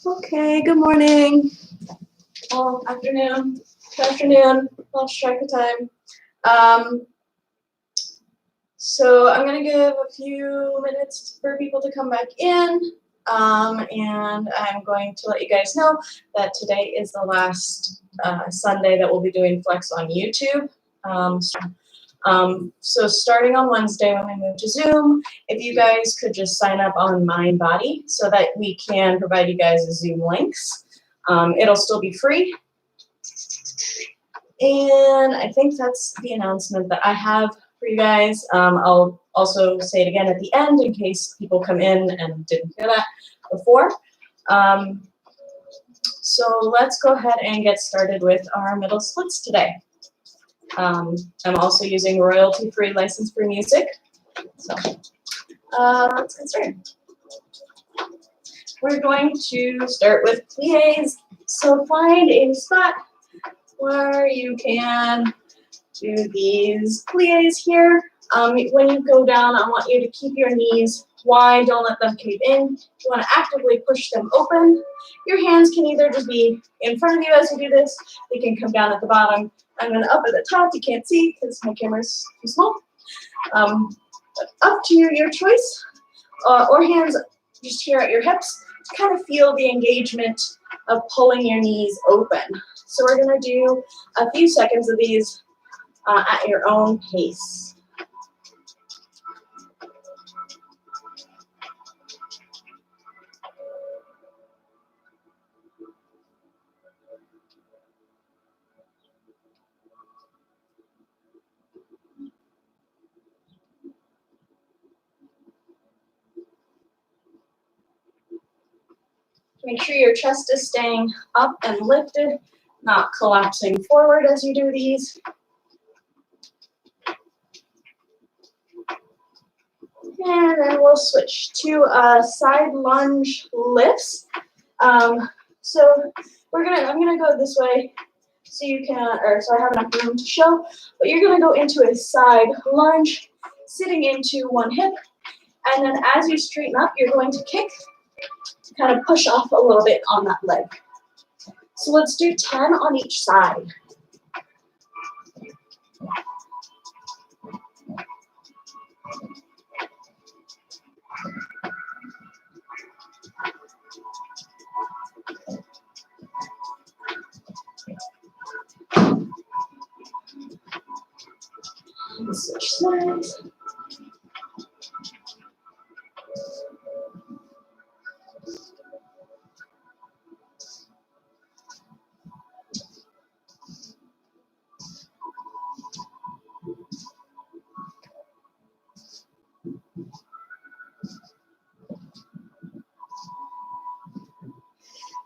Okay, good morning. Well, afternoon. Good afternoon. Lost track of time. So I'm gonna give a few minutes for people to come back in, and I'm going to let you guys know that today is the last Sunday that we'll be doing Flex on YouTube. So starting on Wednesday when we move to Zoom, if you guys could just sign up on MindBody so that we can provide you guys Zoom links. It'll still be free. And I think that's the announcement that I have for you guys. I'll also say it again at the end in case people come in and didn't hear that before. So let's go ahead and get started with our middle splits today. I'm also using royalty-free license-free music. So let's get started. We're going to start with pliés. So find a spot where you can do these pliés here. When you go down, I want you to keep your knees wide. Don't let them cave in. You want to actively push them open. Your hands can either just be in front of you as you do this. They can come down at the bottom. I'm gonna up at the top, you can't see because my camera's too small. But up to your choice, or hands just here at your hips to kind of feel the engagement of pulling your knees open. So we're gonna do a few seconds of these at your own pace. Make sure your chest is staying up and lifted, not collapsing forward as you do these. And then we'll switch to side lunge lifts. So I'm gonna go this way so you can, or so I have enough room to show, but you're gonna go into a side lunge, sitting into one hip, and then as you straighten up, you're going to kick to kind of push off a little bit on that leg. So let's do 10 on each side. Switch sides.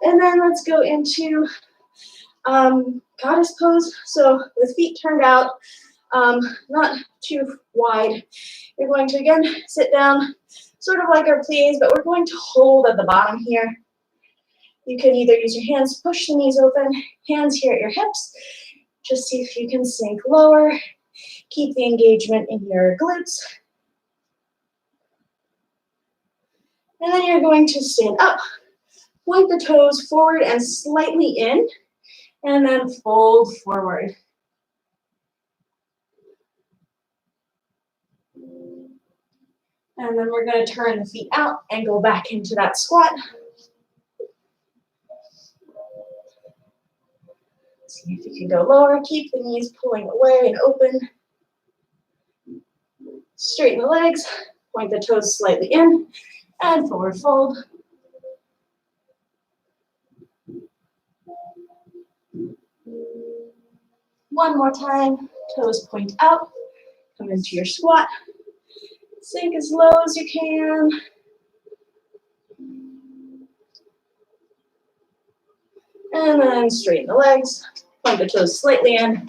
And then let's go into goddess pose. So with feet turned out, not too wide. You're going to, again, sit down, sort of like our plies, but we're going to hold at the bottom here. You can either use your hands to push the knees open, hands here at your hips. Just see if you can sink lower. Keep the engagement in your glutes. And then you're going to stand up, point the toes forward and slightly in, and then fold forward. And then we're going to turn the feet out and go back into that squat. See if you can go lower. Keep the knees pulling away and open. Straighten the legs. Point the toes slightly in and forward fold. One more time. Toes point out. Come into your squat. Sink as low as you can. And then straighten the legs. Point the toes slightly in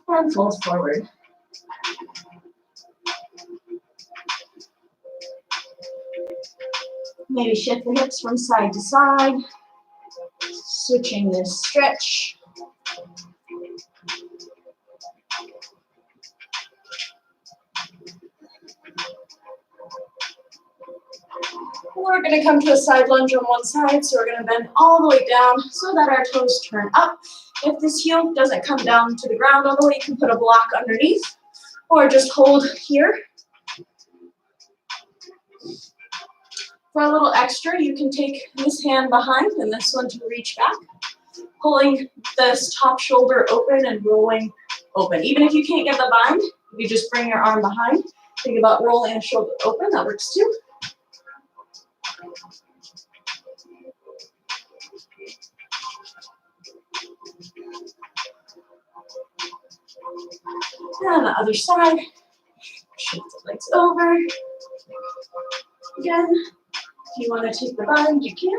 and fold forward. Maybe shift the hips from side to side. Switching this stretch. We're going to come to a side lunge on one side, so we're going to bend all the way down so that our toes turn up. If this heel doesn't come down to the ground all the way, you can put a block underneath or just hold here. For a little extra, you can take this hand behind and this one to reach back, pulling this top shoulder open and rolling open. Even if you can't get the bind, you just bring your arm behind. Think about rolling the shoulder open, that works too. And on the other side, shift the legs over. Again, if you want to take the bind, you can.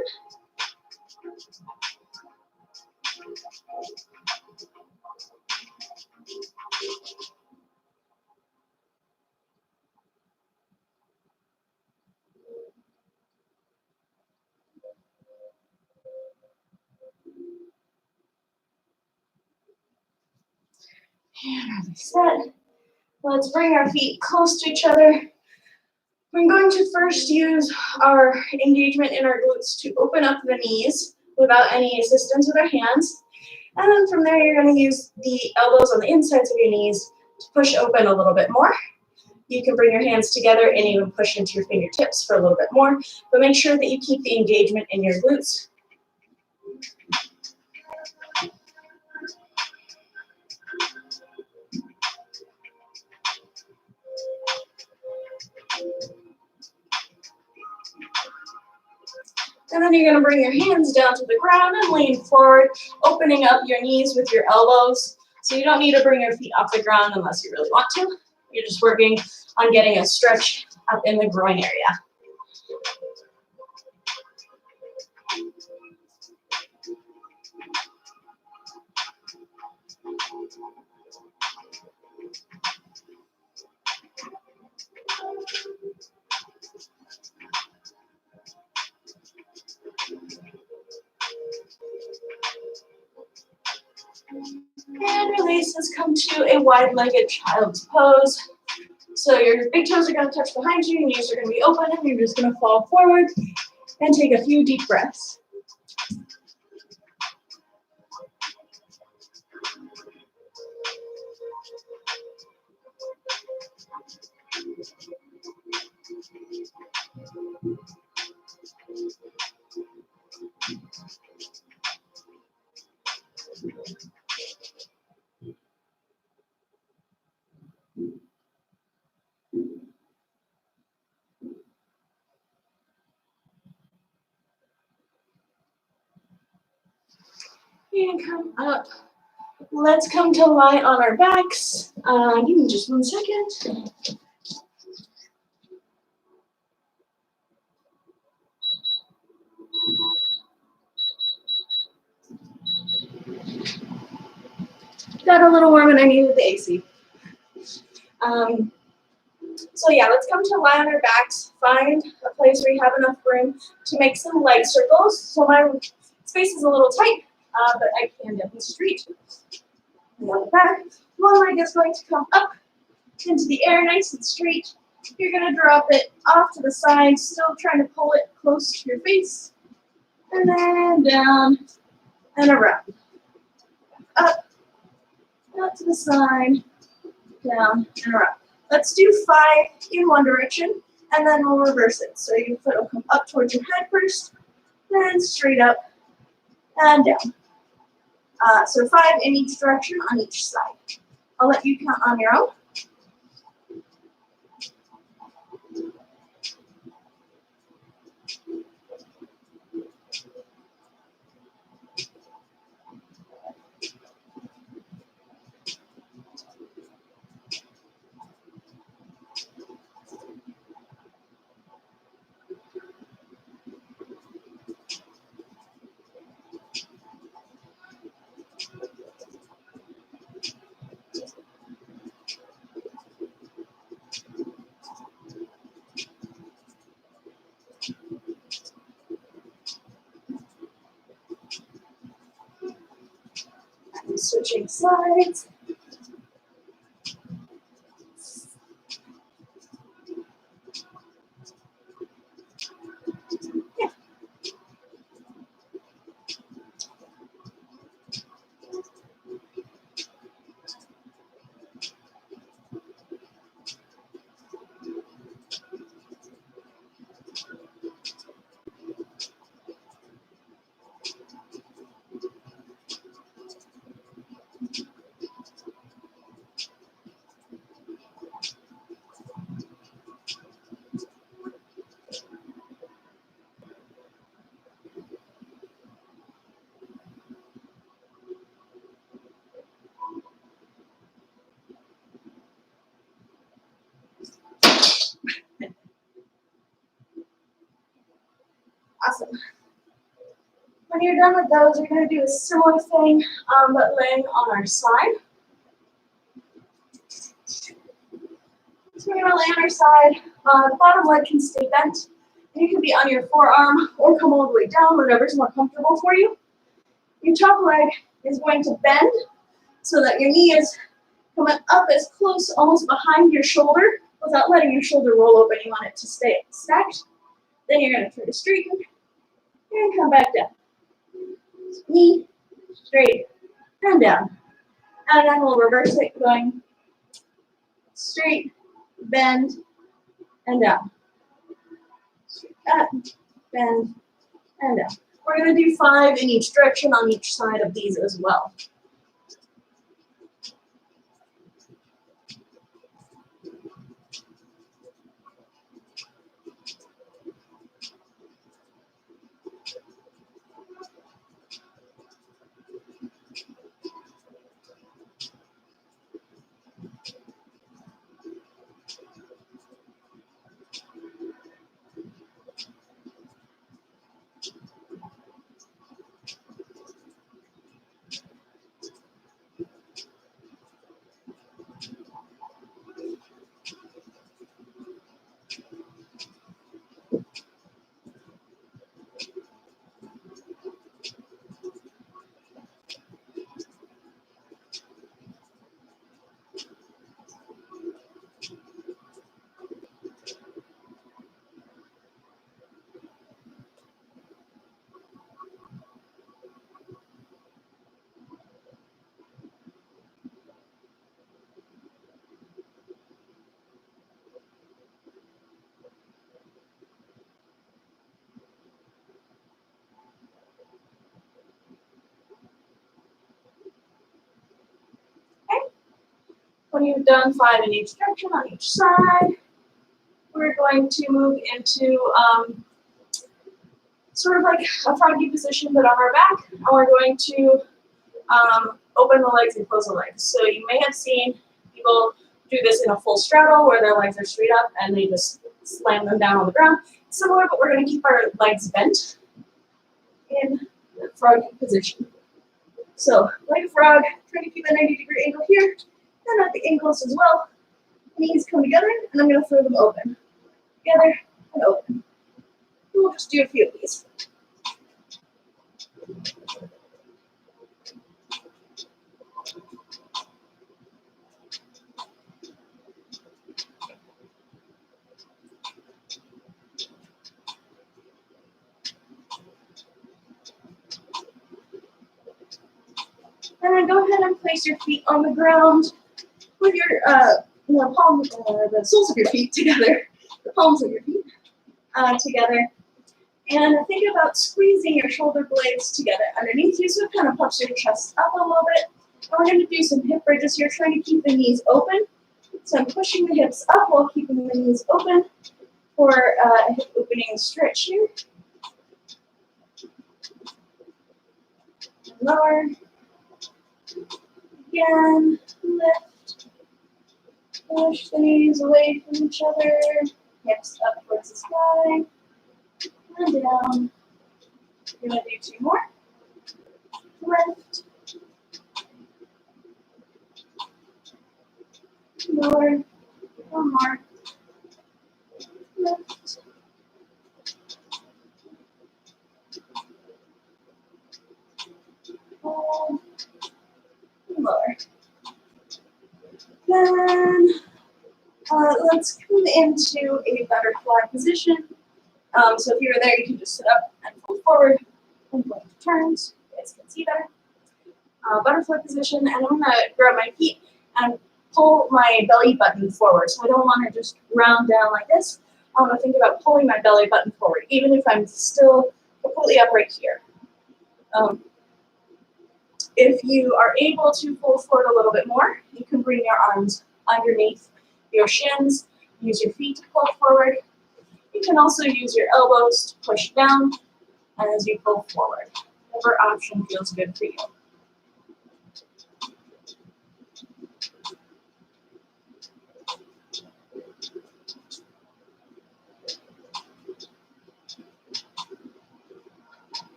And reset. Let's bring our feet close to each other. We're going to first use our engagement in our glutes to open up the knees without any assistance with our hands. And then from there, you're going to use the elbows on the insides of your knees to push open a little bit more. You can bring your hands together and even push into your fingertips for a little bit more, but make sure that you keep the engagement in your glutes. And then you're going to bring your hands down to the ground and lean forward, opening up your knees with your elbows. So you don't need to bring your feet off the ground unless you really want to. You're just working on getting a stretch up in the groin area. And release. Let's come to a wide-legged child's pose. So your big toes are going to touch behind you, your knees are going to be open, and you're just going to fall forward and take a few deep breaths. And come up. Let's come to lie on our backs. Give me just 1 second. Got a little warm and I needed the AC. So yeah, let's come to lie on our backs. Find a place where you have enough room to make some leg circles. So my space is a little tight, but I can demonstrate. On the back, one leg is going to come up into the air, nice and straight. You're going to drop it off to the side, still trying to pull it close to your face. And then down and around. Up, out to the side, down and around. Let's do 5 in one direction, and then we'll reverse it. So your foot will come up towards your head first, then straight up and down. So 5 in each direction on each side. I'll let you count on your own. Switching sides. Yeah. Awesome. When you're done with those, we're going to do a similar thing, but laying on our side. So we're going to lay on our side. The bottom leg can stay bent. And you can be on your forearm or come all the way down, whatever's more comfortable for you. Your top leg is going to bend so that your knee is coming up as close, almost behind your shoulder, without letting your shoulder roll open. You want it to stay stacked. Then you're going to try to straighten and come back down. Knee straight, and down. And then we'll reverse it, going straight, bend, and down. Straight up, bend, and down. We're going to do 5 in each direction on each side of these as well. When you've done 5 in each direction on each side, we're going to move into sort of like a froggy position, but on our back, and we're going to open the legs and close the legs. So you may have seen people do this in a full straddle where their legs are straight up and they just slam them down on the ground. Similar, but we're going to keep our legs bent in the froggy position. So like a frog, trying to keep a 90-degree angle here, and at the ankles as well. Knees come together, and I'm going to throw them open. Together and open. We'll just do a few of these. And then go ahead and place your feet on the ground with your palms, the soles of your feet together, the palms of your feet together. And think about squeezing your shoulder blades together underneath you, so it kind of puffs your chest up a little bit. And we're going to do some hip bridges here, trying to keep the knees open. So I'm pushing the hips up while keeping the knees open for a hip opening stretch here. Lower. Again, lift. Push the knees away from each other. Hips up towards the sky. And down. We're going to do 2 more. Lift. Lower. 1 more. Lift. Hold. Lower. Then let's come into a butterfly position. So if you're there, you can just sit up and fold forward and go into turns. You guys can see better. Butterfly position, and I'm going to grab my feet and pull my belly button forward. So I don't want to just round down like this. I want to think about pulling my belly button forward, even if I'm still completely upright here. If you are able to pull forward a little bit more, you can bring your arms underneath your shins, use your feet to pull forward. You can also use your elbows to push down as you pull forward. Whatever option feels good for you.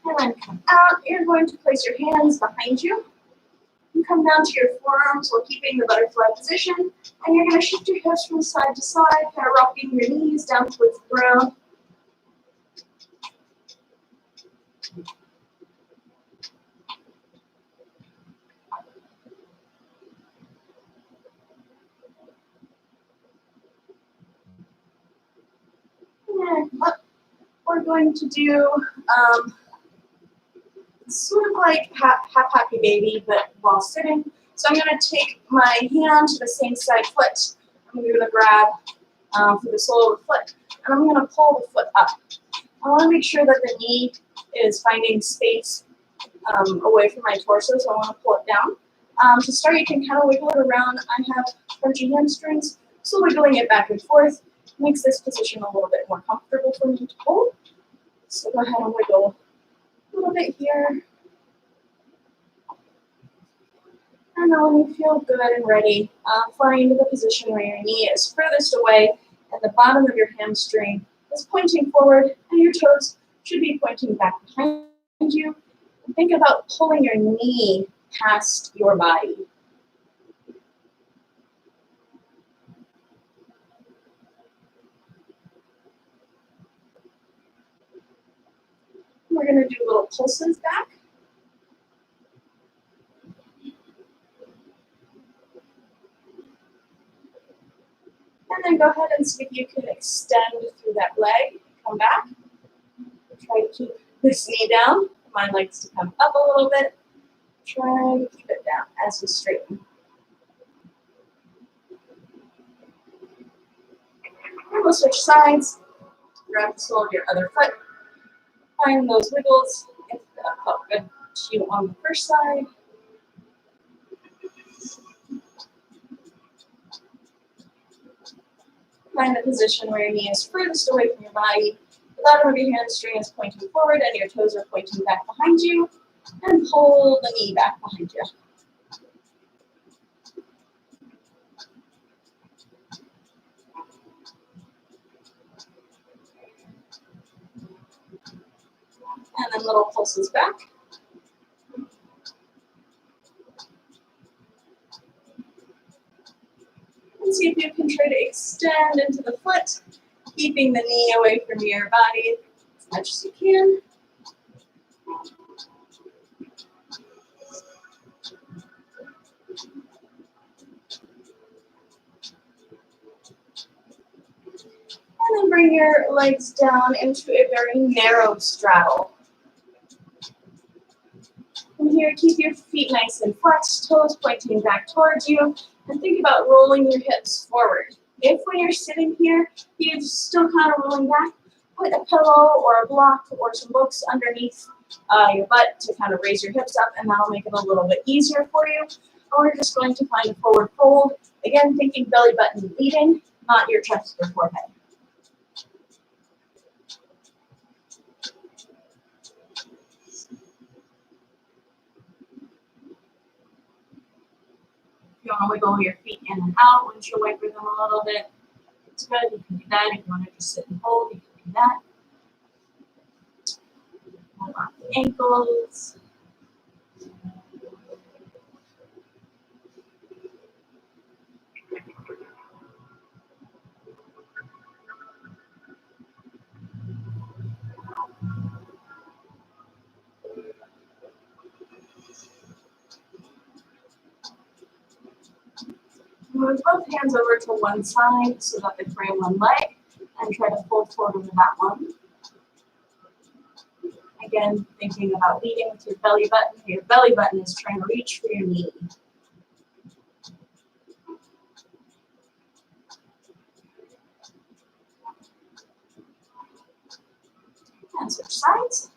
And then come out. You're going to place your hands behind you. You come down to your forearms while keeping the butterfly position. And you're going to shift your hips from side to side, kind of rocking your knees down towards the ground. going to do sort of like happy baby, but while sitting. So I'm going to take my hand to the same side foot. I'm going to grab for the sole of the foot, and I'm going to pull the foot up. I want to make sure that the knee is finding space away from my torso, so I want to pull it down. To start, you can kind of wiggle it around. I have crunchy hamstrings, so wiggling it back and forth makes this position a little bit more comfortable for me to hold. So go ahead and wiggle a little bit here. And then when you feel good and ready, find the position where your knee is furthest away and the bottom of your hamstring is pointing forward and your toes should be pointing back behind you. And think about pulling your knee past your body. We're going to do little pulses back. And then go ahead and see if you can extend through that leg. Come back. Try to keep this knee down. My legs to come up a little bit. Try to keep it down as you straighten. And we'll switch sides. Grab the sole of your other foot. Find those wiggles. If that felt good to you on the first side. Find the position where your knee is furthest away from your body. The bottom of your hamstring is pointing forward and your toes are pointing back behind you. And pull the knee back behind you. And then little pulses back. And see if you can try to extend into the foot, keeping the knee away from your body as much as you can. And then bring your legs down into a very narrow straddle. From here, keep your feet nice and flexed, toes pointing back towards you, and think about rolling your hips forward. If when you're sitting here, you're still kind of rolling back, put a pillow or a block or some books underneath your butt to kind of raise your hips up, and that'll make it a little bit easier for you. Or we're just going to find a forward fold. Again, thinking belly button leading, not your chest or forehead. If you want to wiggle your feet in and out, windshield wiper them a little bit. It's good. You can do that. If you want to just sit and hold, you can do that. Hold on the ankles. Move both hands over to one side so that they frame one leg and try to fold forward into that one. Again, thinking about leading with your belly button. Your belly button is trying to reach for your knee. And switch sides.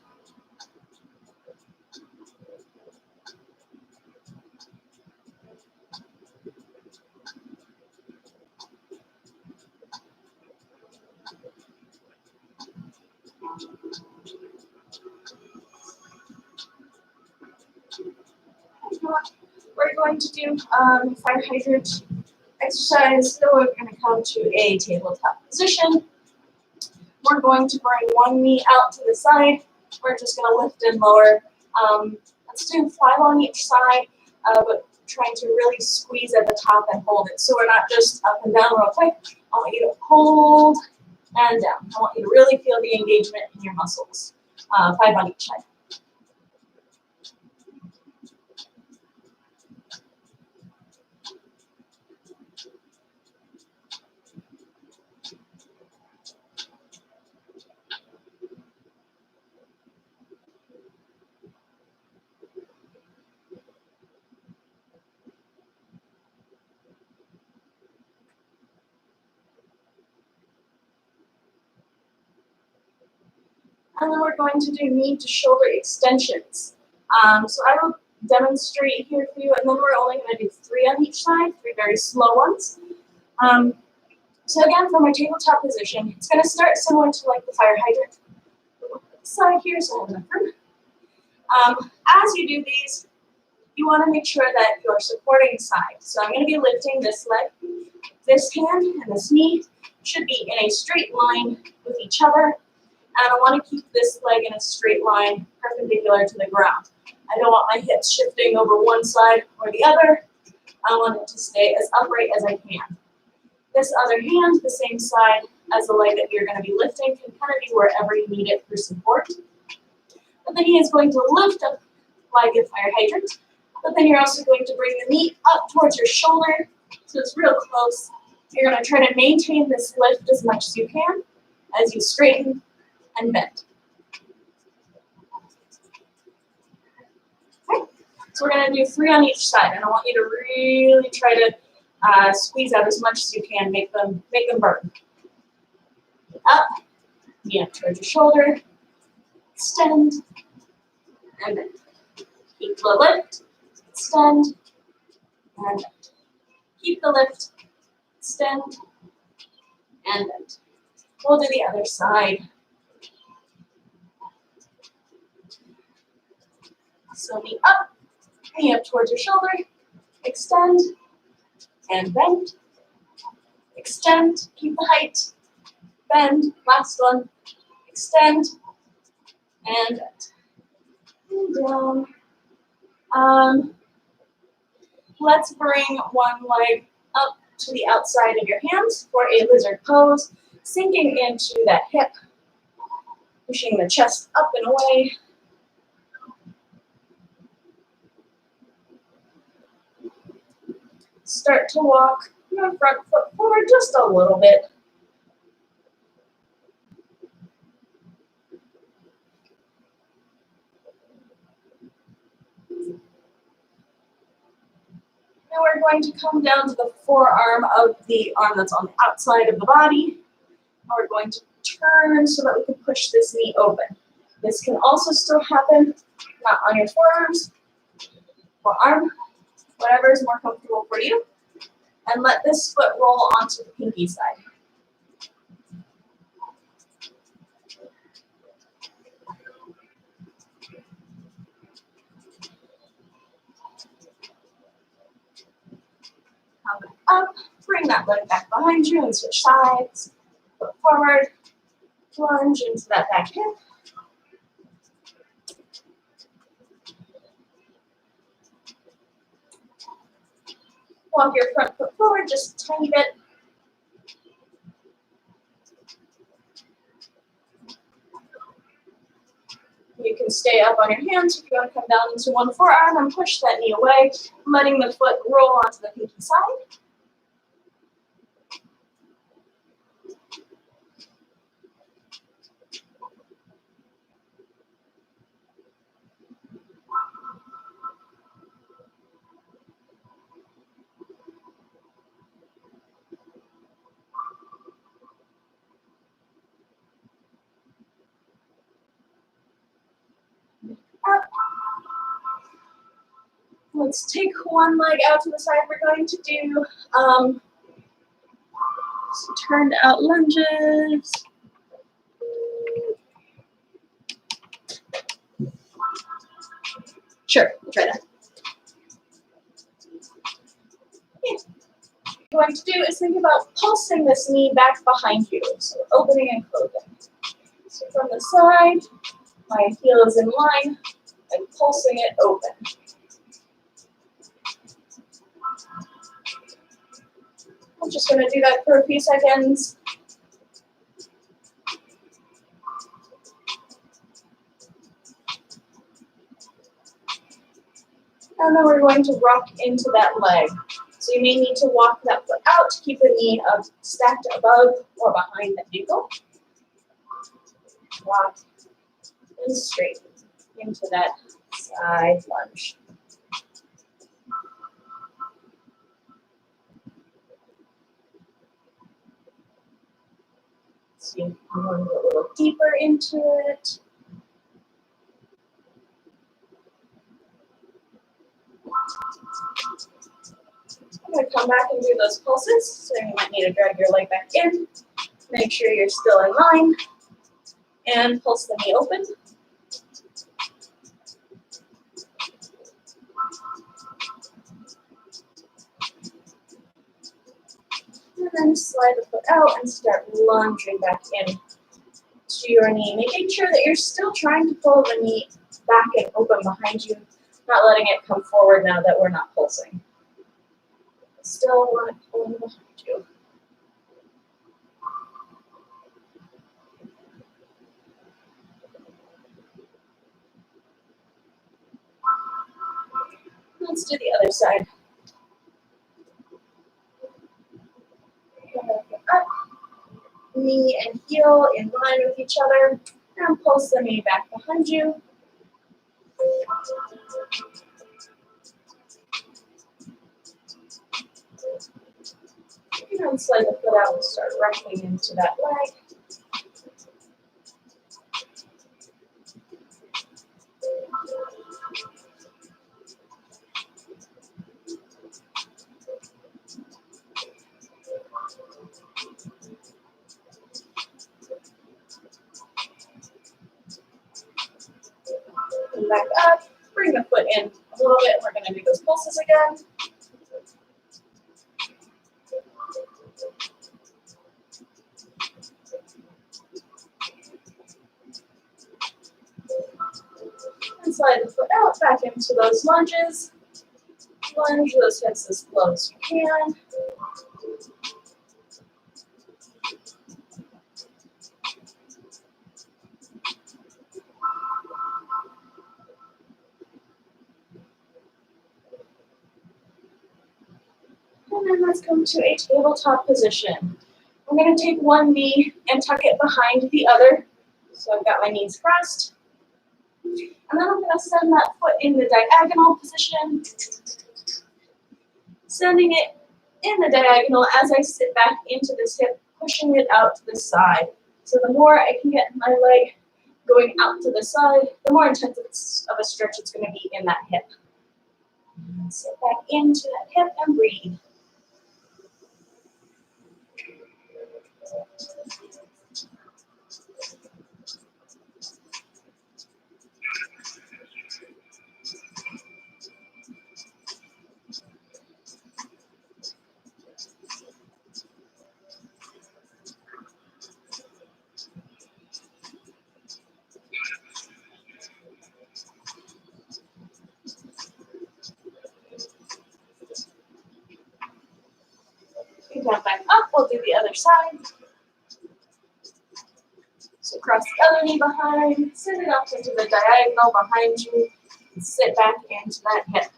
We're going to do fire hydrant exercise. So we're going to come to a tabletop position. We're going to bring one knee out to the side. We're just going to lift and lower. Let's do 5 on each side, but trying to really squeeze at the top and hold it. So we're not just up and down real quick. I want you to hold and down. I want you to really feel the engagement in your muscles. 5 on each side. And then we're going to do knee to shoulder extensions. So I will demonstrate here for you, and then we're only going to do 3 on each side, 3 very slow ones. So again, from our tabletop position, it's going to start similar to like the fire hydrant. Side here, so I have enough room. As you do these, you want to make sure that you're supporting side. So I'm going to be lifting this leg. This hand and this knee should be in a straight line with each other. And I want to keep this leg in a straight line perpendicular to the ground. I don't want my hips shifting over one side or the other. I want it to stay as upright as I can. This other hand, the same side as the leg that you're going to be lifting, can kind of be wherever you need it for support. But the knee is going to lift up like a fire hydrant. But then you're also going to bring the knee up towards your shoulder, so it's real close. You're going to try to maintain this lift as much as you can as you straighten and bend. Okay, so we're going to do 3 on each side, and I want you to really try to squeeze out as much as you can, make them burn. Up, knee up towards your shoulder, extend, and bend. Keep the lift, extend, and bend. Keep the lift, extend, and bend. We'll do the other side. So knee up towards your shoulder, extend, and bend. Extend, keep the height, bend, last one, extend, and bend. And down. Let's bring one leg up to the outside of your hands for a lizard pose, sinking into that hip, pushing the chest up and away. Start to walk your front foot forward just a little bit. Now we're going to come down to the forearm of the arm that's on the outside of the body. And we're going to turn so that we can push this knee open. This can also still happen not on your forearms, forearm, whatever is more comfortable for you. And let this foot roll onto the pinky side. Come back up, bring that leg back behind you and switch sides. Foot forward, plunge into that back hip. Walk your front foot forward just a tiny bit. You can stay up on your hands if you want to come down into one forearm and push that knee away, letting the foot roll onto the pinky side. Up. Let's take one leg out to the side. We're going to do some turned out lunges. Sure, we'll try that. Yeah. What you're going to do is think about pulsing this knee back behind you. So opening and closing. So from the side, my heel is in line and pulsing it open. I'm just going to do that for a few seconds. And then we're going to rock into that leg. So you may need to walk that foot out to keep the knee up, stacked above or behind the ankle. Rock and straight into that side lunge. So you can go a little deeper into it. I'm going to come back and do those pulses, so you might need to drag your leg back in. Make sure you're still in line, and pulse the knee open. And then slide the foot out and start lunging back in to your knee, making sure that you're still trying to pull the knee back and open behind you, not letting it come forward now that we're not pulsing. Still want it pulling behind you. Let's do the other side. Up, knee and heel in line with each other, and pulse the knee back behind you. And slide the foot out and start wrestling into that leg. And back up, bring the foot in a little bit. We're going to do those pulses again. And slide the foot out, back into those lunges. Lunge those hips as low as you can. And then let's come to a tabletop position. I'm going to take one knee and tuck it behind the other. So I've got my knees crossed. And then I'm going to send that foot in the diagonal position. Sending it in the diagonal as I sit back into this hip, pushing it out to the side. So the more I can get my leg going out to the side, the more intense of a stretch it's going to be in that hip. And sit back into that hip and breathe. Come back up, we'll do the other side. So cross the other knee behind, send it up into the diagonal behind you, and sit back into that hip.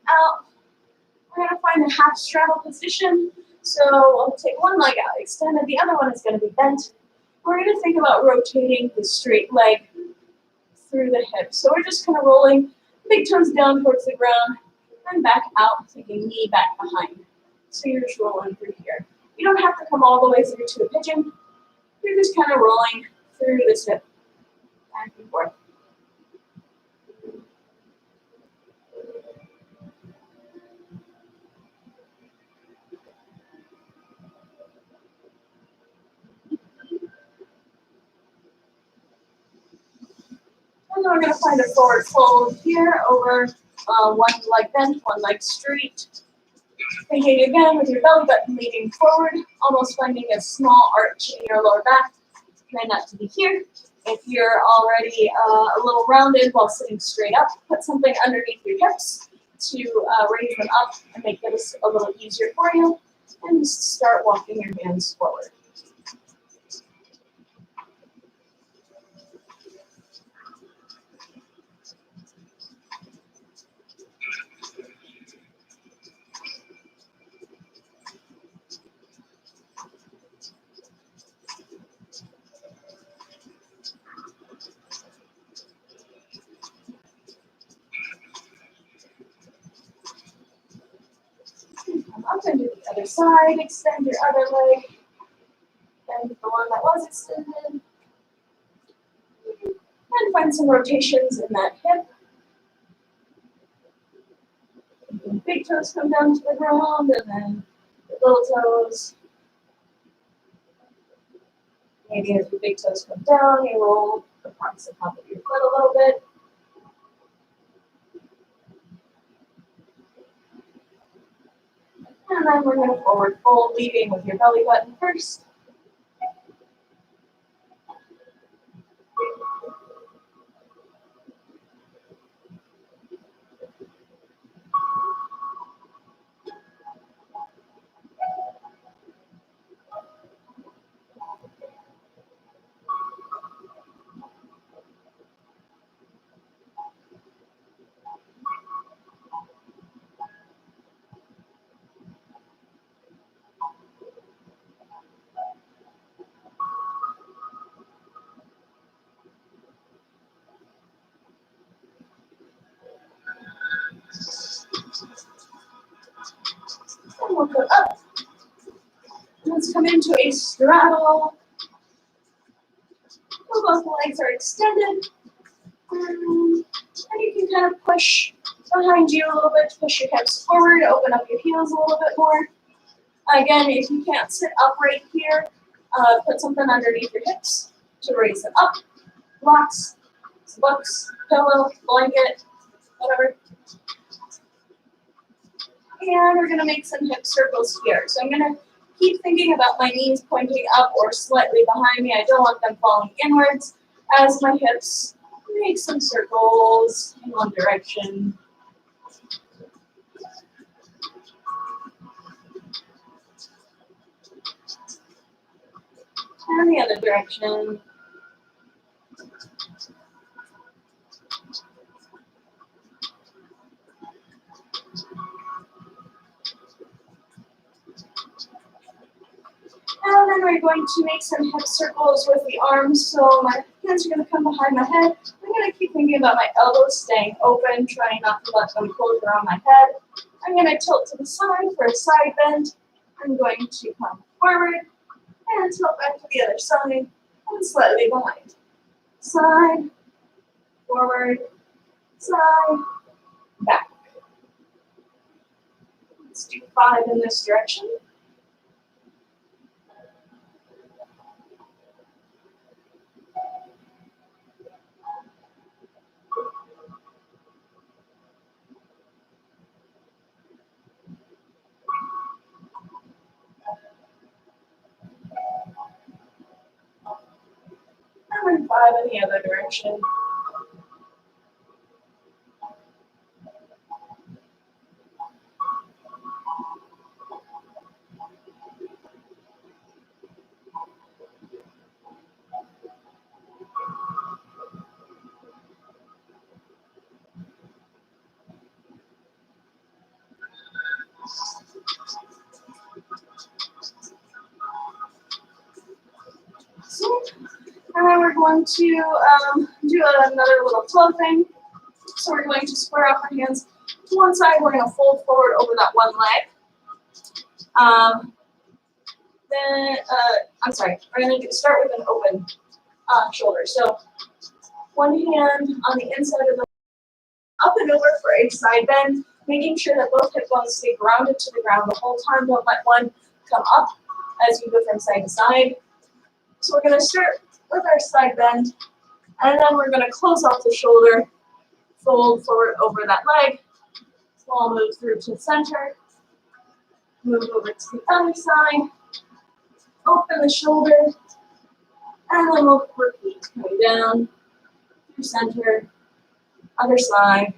Out. We're going to find a half straddle position. So we'll take one leg out extended, the other one is going to be bent. We're going to think about rotating the straight leg through the hips. So we're just kind of rolling big toes down towards the ground and back out, taking knee back behind. So you're just rolling through here. You don't have to come all the way through to a pigeon. You're just kind of rolling through this hip, back and forth. And then we're going to find a forward fold here over one leg bent, one leg straight. Thinking again with your belly button leaning forward, almost finding a small arch in your lower back. Try not to be here. If you're already a little rounded while sitting straight up, put something underneath your hips to raise them up and make this a little easier for you. And just start walking your hands forward. side, extend your other leg, and the one that was extended. And find some rotations in that hip. And big toes come down to the ground, and then the little toes. Maybe as your big toes come down, you roll across the top of your foot a little bit. And then we're going to forward fold, leading with your belly button first. And we'll go up. Let's come into a straddle. Where both legs are extended. And you can kind of push behind you a little bit to push your hips forward, open up your heels a little bit more. Again, if you can't sit upright here, put something underneath your hips to raise it up. Blocks, books, pillow, blanket, whatever. And we're going to make some hip circles here. So I'm going to keep thinking about my knees pointing up or slightly behind me. I don't want them falling inwards as my hips make some circles in one direction. And the other direction. And then we're going to make some hip circles with the arms. So my hands are going to come behind my head. I'm going to keep thinking about my elbows staying open, trying not to let them close around my head. I'm going to tilt to the side for a side bend. I'm going to come forward and tilt back to the other side and slightly behind. Side, forward, side, back. Let's do 5 in this direction. And then 5 in the other direction. And then we're going to do another little toe thing. So we're going to square off our hands to one side. We're going to fold forward over that one leg. I'm sorry, we're going to start with an open shoulder. So one hand on the inside of the up and over for a side bend, making sure that both hip bones stay grounded to the ground the whole time. Don't let one come up as you go from side to side. So we're going to start with our side bend, and then we're going to close off the shoulder, fold forward over that leg. We'll move through to the center, move over to the other side, open the shoulder, and then we'll repeat, coming down, through center, other side,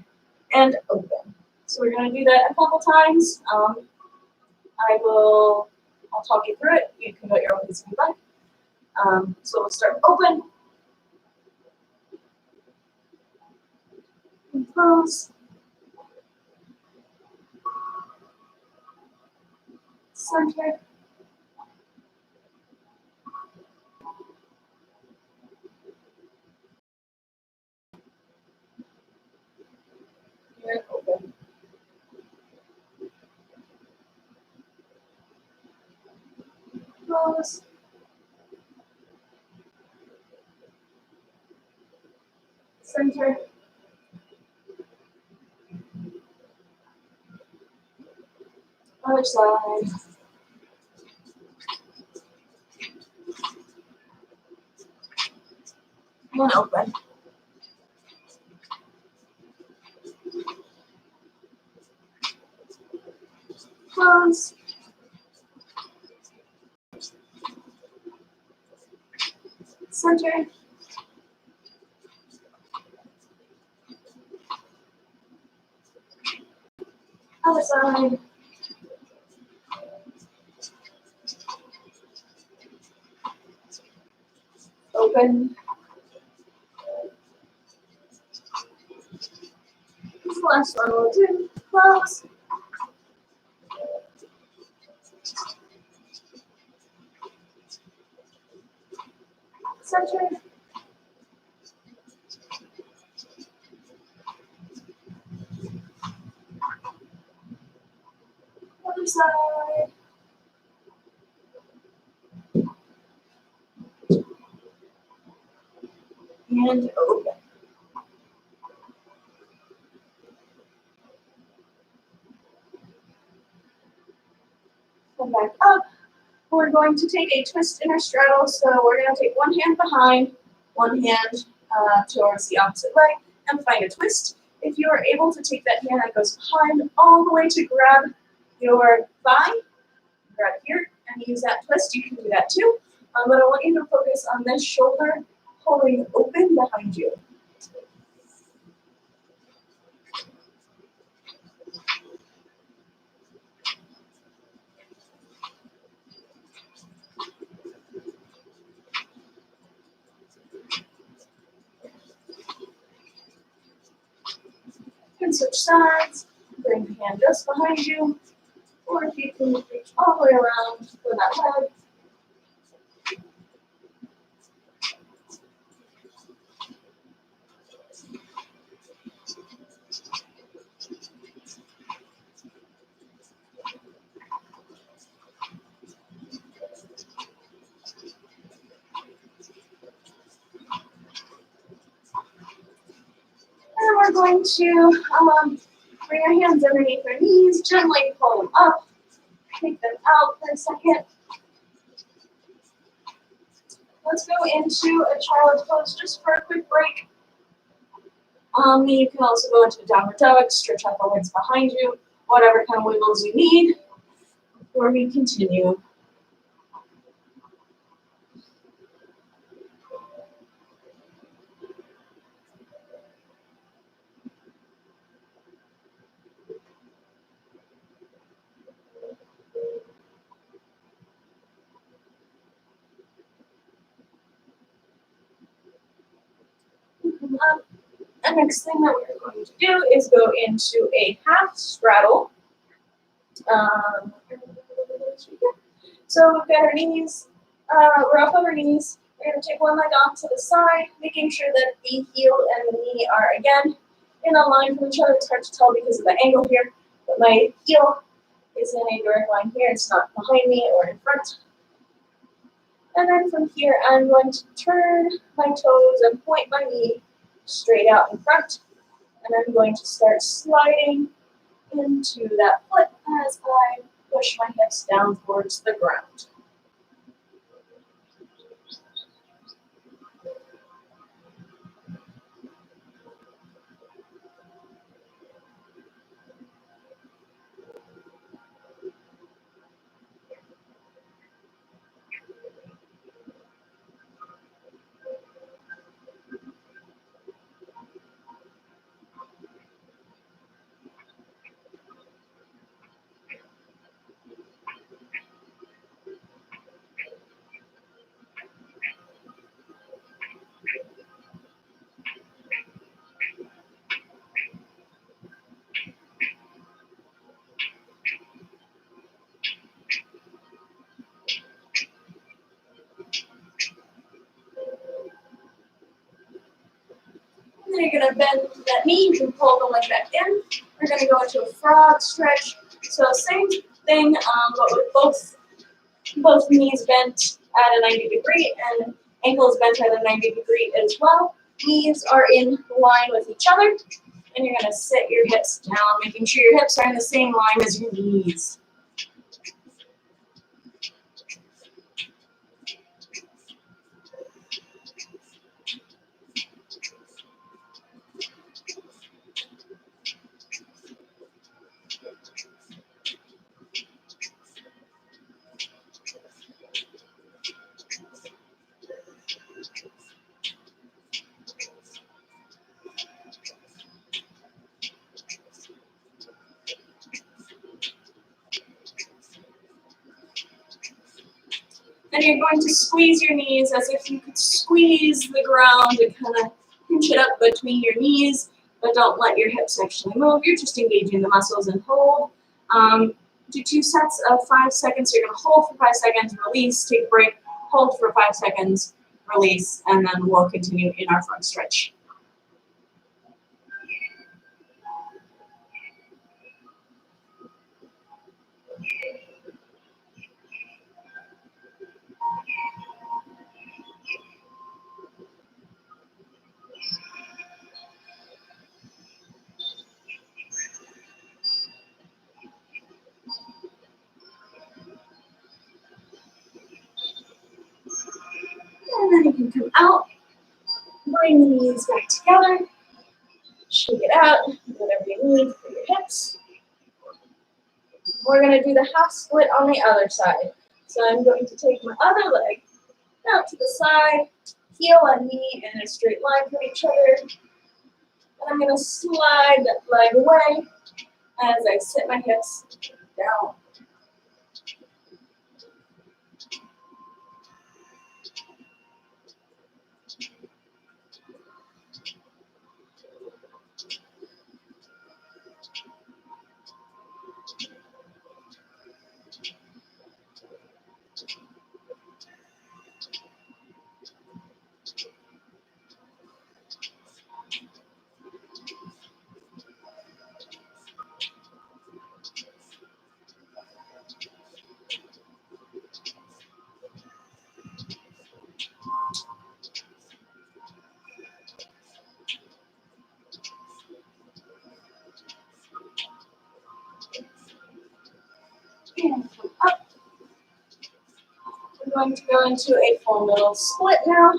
and open. So we're going to do that a couple times. I'll talk you through it. You can go at your own pace if you like. So we'll start open, and close, center, and open. Center. Other side. And open. Close. Center. Other side. Open. This last one will do. Close. Center. Other side. And open. Come back up. We're going to take a twist inner straddle. So we're going to take one hand behind, one hand towards the opposite leg, and find a twist. If you are able to take that hand that goes behind all the way to grab your thigh, grab it here, and use that twist, you can do that too. But I want you to focus on this shoulder holding open behind you. You can switch sides, bring the hand just behind you, or if you can reach all the way around for that leg. And we're going to bring our hands underneath our knees, gently pull them up, take them out for a second. Let's go into a child's pose just for a quick break. You can also go into downward dog, stretch out the legs behind you, whatever kind of wiggles you need before we continue. Come up. The next thing that we're going to do is go into a half straddle. So we've got our knees, we're up on our knees. We're going to take one leg off to the side, making sure that the heel and the knee are again in a line from each other. It's hard to tell because of the angle here, but my heel is in a direct line here. It's not behind me or in front. And then from here, I'm going to turn my toes and point my knee straight out in front. And I'm going to start sliding into that foot as I push my hips down towards the ground. And then you're going to bend that knee, you can pull the leg back in. We're going to go into a frog stretch. So same thing, but with both knees bent at a 90 degree and ankles bent at a 90 degree as well. knees are in line with each other, and you're going to sit your hips down, making sure your hips are in the same line as your knees. Then you're going to squeeze your knees as if you could squeeze the ground and kind of pinch it up between your knees, but don't let your hips actually move. You're just engaging the muscles and hold. Do 2 sets of 5 seconds. You're going to hold for 5 seconds, release, take a break, hold for 5 seconds, release, and then we'll continue in our front stretch. And then you can come out, bring the knees back together, shake it out, whatever you need for your hips. We're going to do the half split on the other side. So I'm going to take my other leg out to the side, heel and knee in a straight line from each other. And I'm going to slide that leg away as I sit my hips down. And come up. We're going to go into a full middle split now.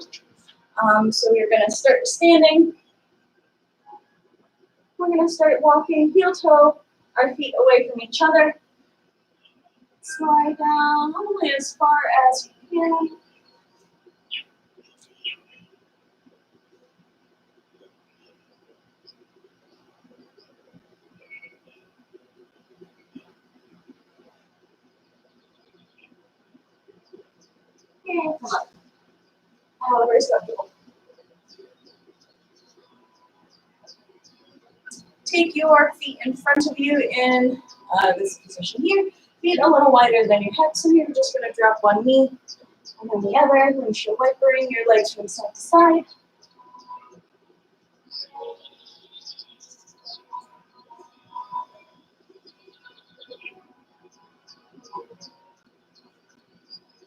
So you're going to start standing. We're going to start walking heel toe, our feet away from each other. Slide down only as far as you can. And come up. However is comfortable. Take your feet in front of you in this position here. Feet a little wider than your hips, and you're just going to drop one knee and then the other. Windshield wipering your legs from side to side.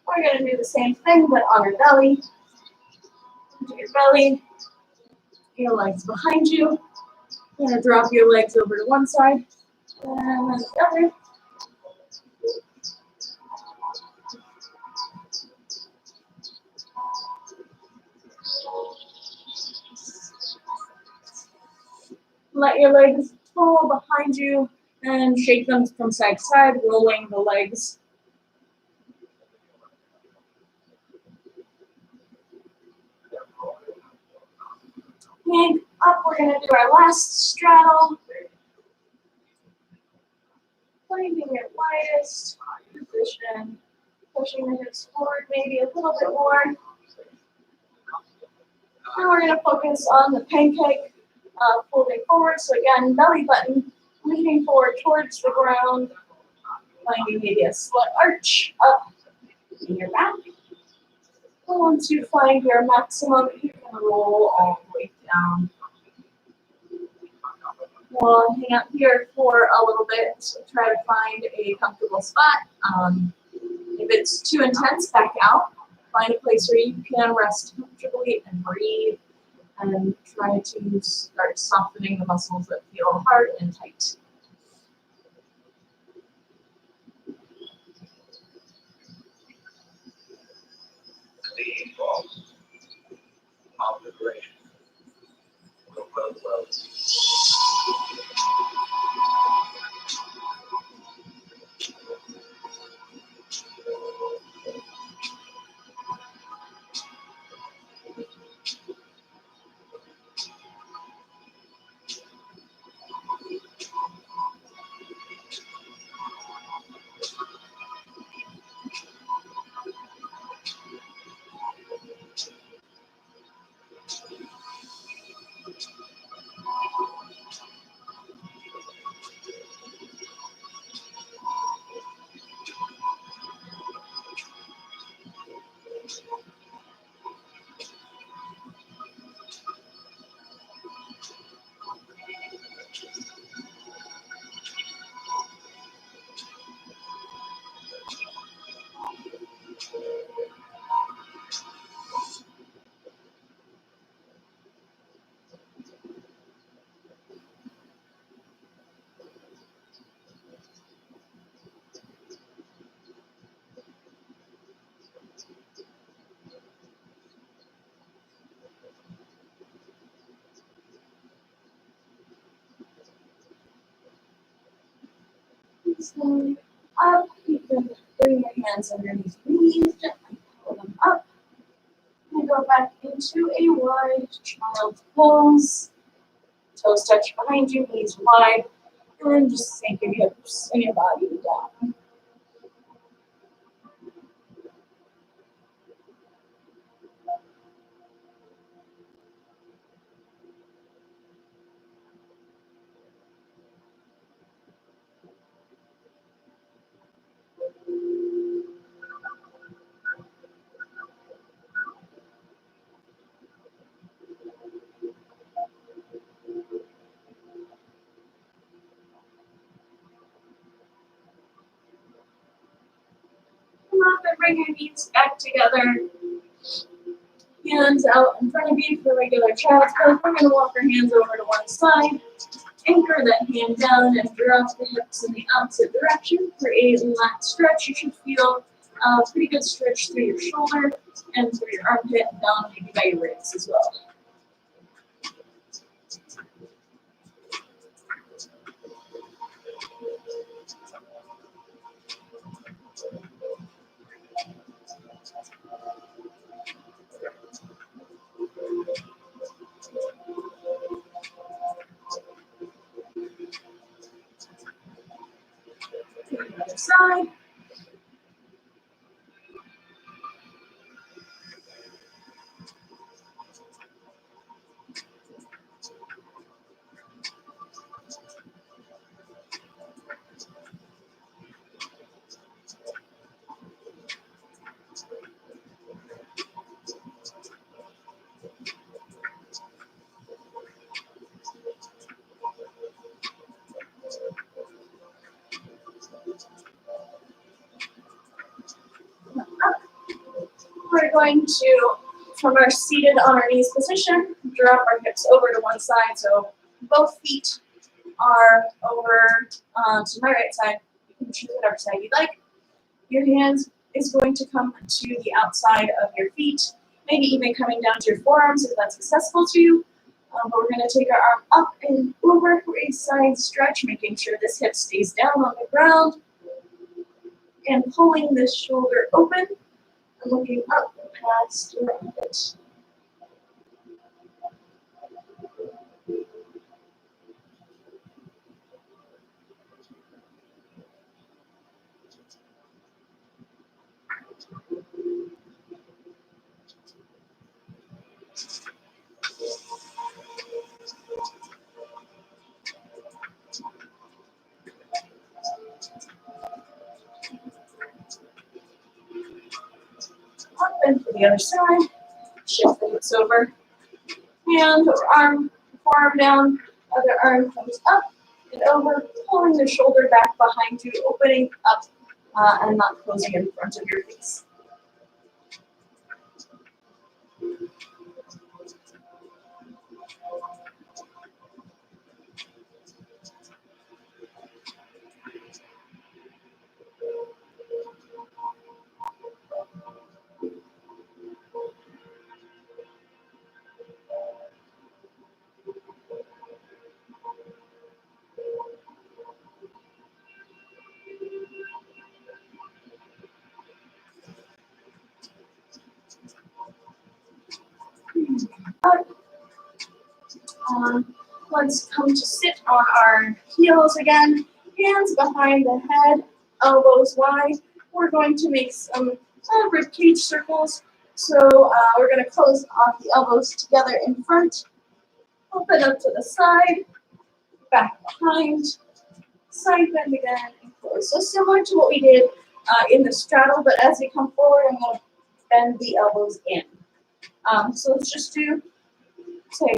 We're going to do the same thing, but on our belly. Into your belly, your legs behind you. You're going to drop your legs over to one side and then the other. Let your legs fall behind you and shake them from side to side, rolling the legs. And up, we're going to do our last straddle. Finding your widest position, pushing the hips forward maybe a little bit more. Now we're going to focus on the pancake, folding forward. So again, belly button leaning forward towards the ground, finding maybe a slight arch up in your back. And once you find your maximum, you can roll all the way down. We'll hang out here for a little bit, so try to find a comfortable spot. If it's too intense, back out. Find a place where you can rest comfortably and breathe. and try to start softening the muscles that feel hard and tight. The boss of the great will. Slowly up, you can bring your hands underneath your knees, gently pull them up, and go back into a wide child pose. Toes touch behind you, knees wide, and just sink your hips and your body down. Come up and bring your knees back together. Hands out in front of you for regular child's pose. We're going to walk our hands over to one side. Anchor that hand down and drop the hips in the opposite direction for a lat stretch. You should feel a pretty good stretch through your shoulder and through your armpit and down maybe by your ribs as well. To the other side. We're going to, from our seated on our knees position, drop our hips over to one side so both feet are over to my right side. You can choose whatever side you like. Your hands is going to come to the outside of your feet, maybe even coming down to your forearms if that's accessible to you. But we're going to take our arm up and over for a side stretch, making sure this hip stays down on the ground, and pulling this shoulder open and looking up past your armpit. Up and to the other side. Shift the hips over. Hand or arm, forearm down, other arm comes up and over, pulling the shoulder back behind you, opening up and not closing in front of your face. out. Let's come to sit on our heels again, hands behind the head, elbows wide. We're going to make some rib cage circles. So we're going to close off the elbows together in front, open up to the side, back behind, side bend again, and close. So similar to what we did in the straddle, but as we come forward, I'm going to bend the elbows in. So let's just do, say,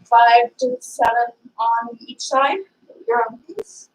5 to 7 on each side. Your own pace.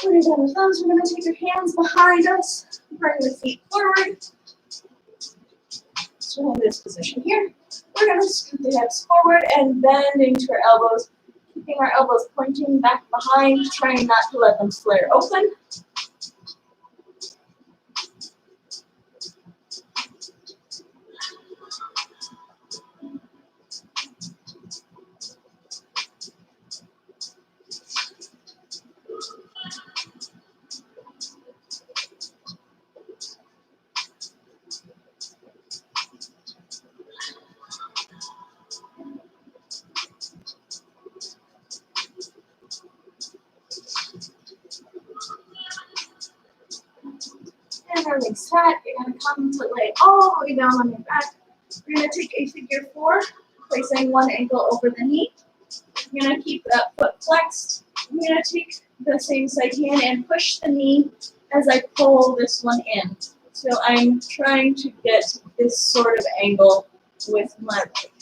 When you're done with those, we're going to take your hands behind us, bring the feet forward. So we're in this position here. We're going to scoot the hips forward and bend into our elbows, keeping our elbows pointing back behind, trying not to let them flare open. And release that. You're going to come to lay all the way down on your back. You're going to take a figure 4, placing one ankle over the knee. You're going to keep that foot flexed. I'm going to take the same side hand and push the knee as I pull this one in. So I'm trying to get this sort of angle with my leg.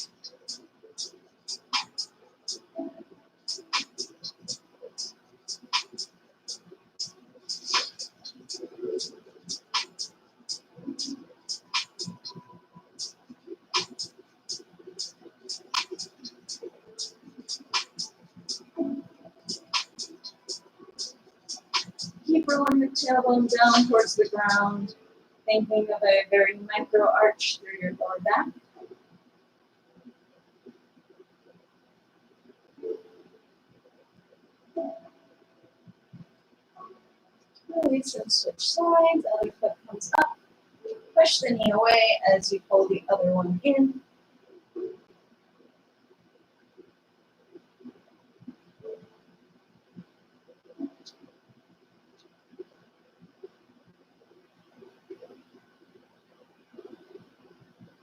Keep rolling the tailbone down towards the ground, thinking of a very micro arch through your lower back. Release and switch sides. Other foot comes up. Push the knee away as you pull the other one in.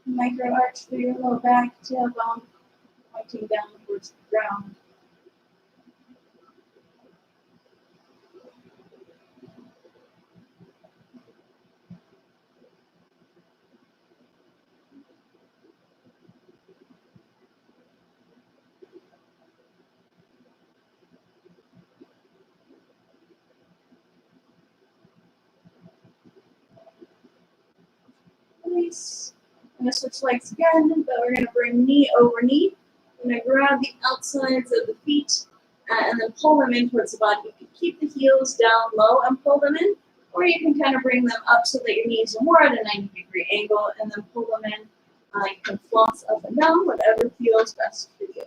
Micro arch through your lower back, tailbone pointing down towards the ground. Release. I'm going to switch legs again, but we're going to bring knee over knee. I'm going to grab the outsides of the feet and then pull them in towards the body. You can keep the heels down low and pull them in, or you can kind of bring them up so that your knees are more at a 90-degree angle and then pull them in. You can floss up and down, whatever feels best for you.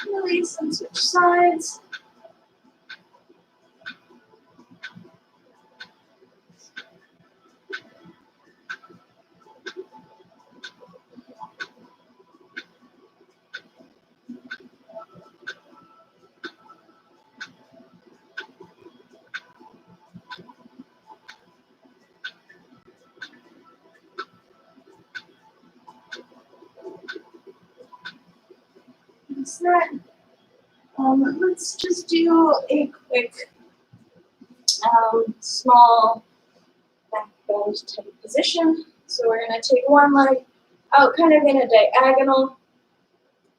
Release and switch sides. That's that. Let's just do a quick small back bend type position. So we're going to take one leg out kind of in a diagonal.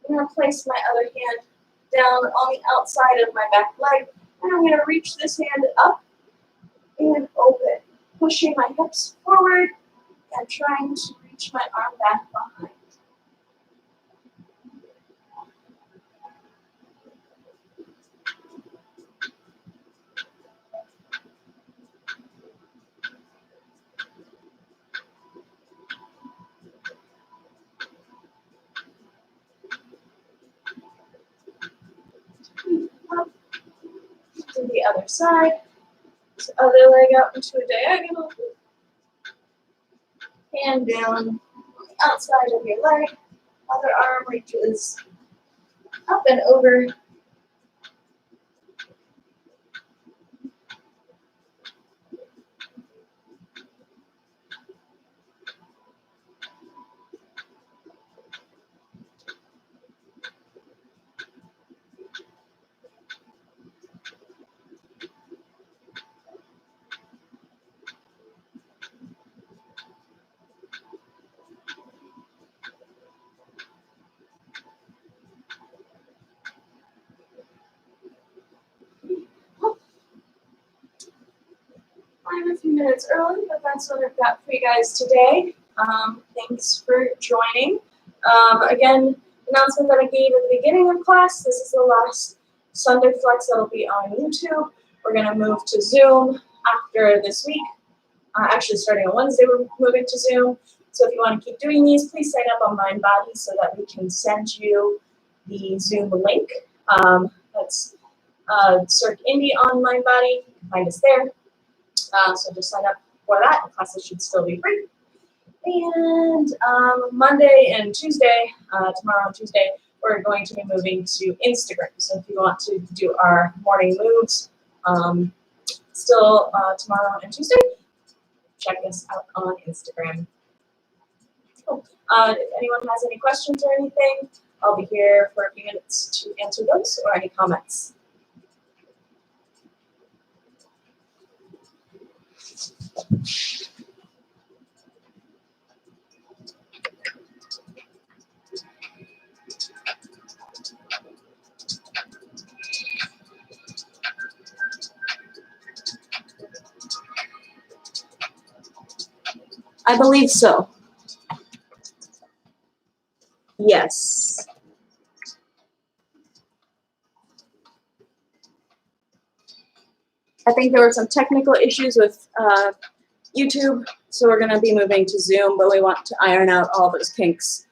I'm going to place my other hand down on the outside of my back leg, and I'm going to reach this hand up and open, pushing my hips forward and trying to reach my arm back behind. Up to the other side. So other leg out into a diagonal. Hand down on the outside of your leg. Other arm reaches up and over. I'm a few minutes early, but that's what I've got for you guys today. Thanks for joining. Again, announcement that I gave at the beginning of class, this is the last Sunday Flex that'll be on YouTube. We're going to move to Zoom after this week. Actually, starting on Wednesday, we're moving to Zoom. So if you want to keep doing these, please sign up on MindBody so that we can send you the Zoom link. That's Cirque Indie on MindBody. You can find us there. So just sign up for that. The classes should still be free. And Monday and Tuesday, tomorrow and Tuesday, we're going to be moving to Instagram. So if you want to do our morning moves, still tomorrow and Tuesday, check us out on Instagram. Cool. If anyone has any questions or anything, I'll be here for a few minutes to answer those or any comments. I believe so. Yes. I think there were some technical issues with YouTube, so we're going to be moving to Zoom, but we want to iron out all those kinks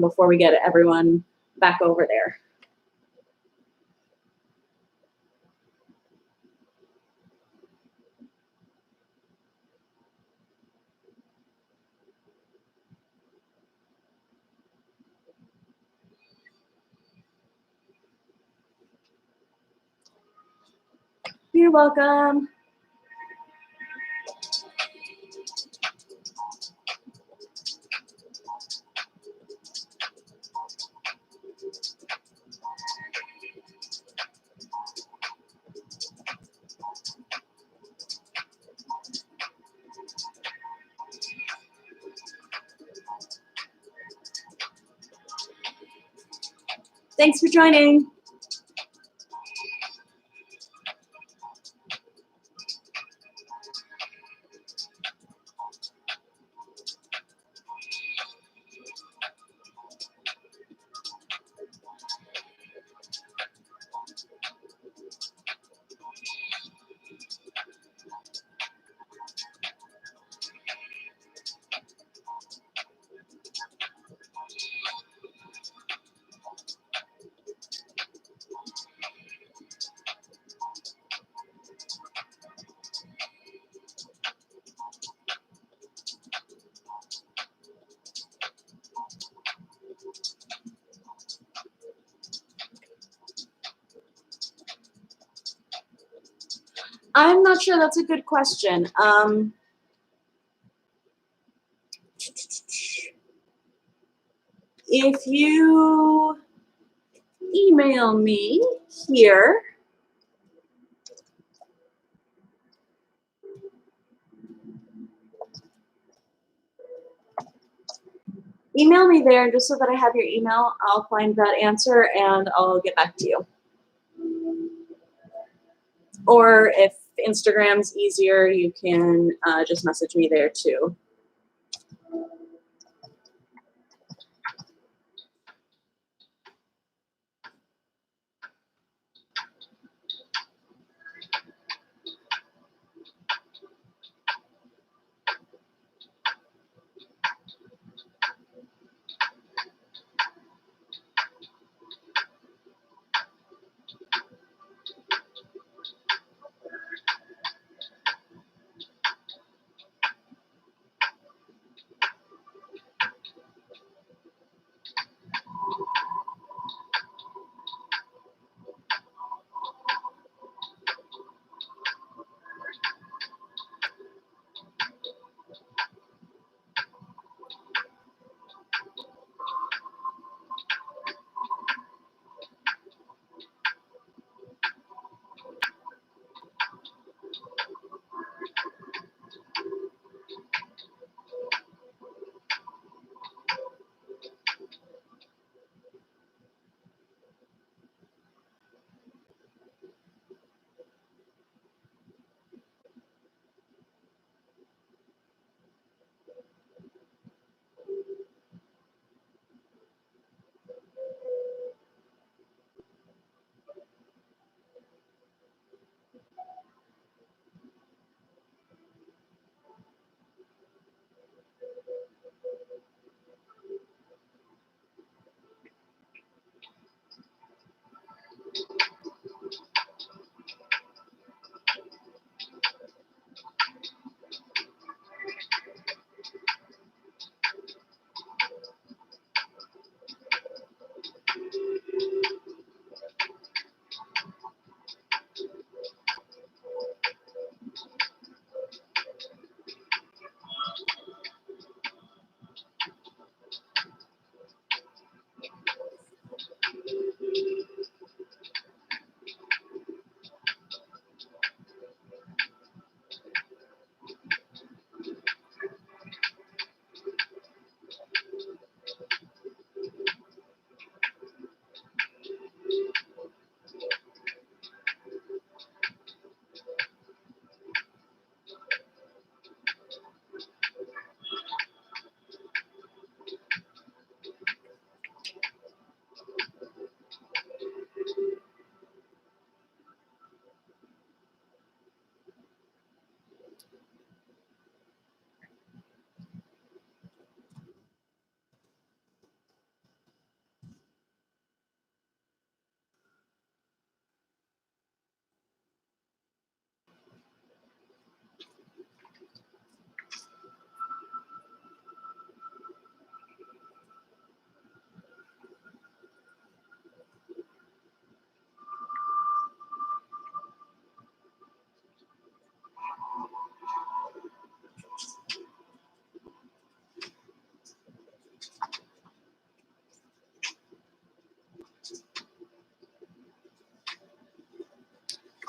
before we get everyone back over there. You're welcome. Thanks for joining. I'm not sure. That's a good question. If you email me here, email me there just so that I have your email. I'll find that answer and I'll get back to you. Or if Instagram's easier, you can just message me there too.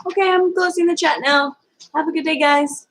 Okay, I'm closing the chat now. Have a good day, guys.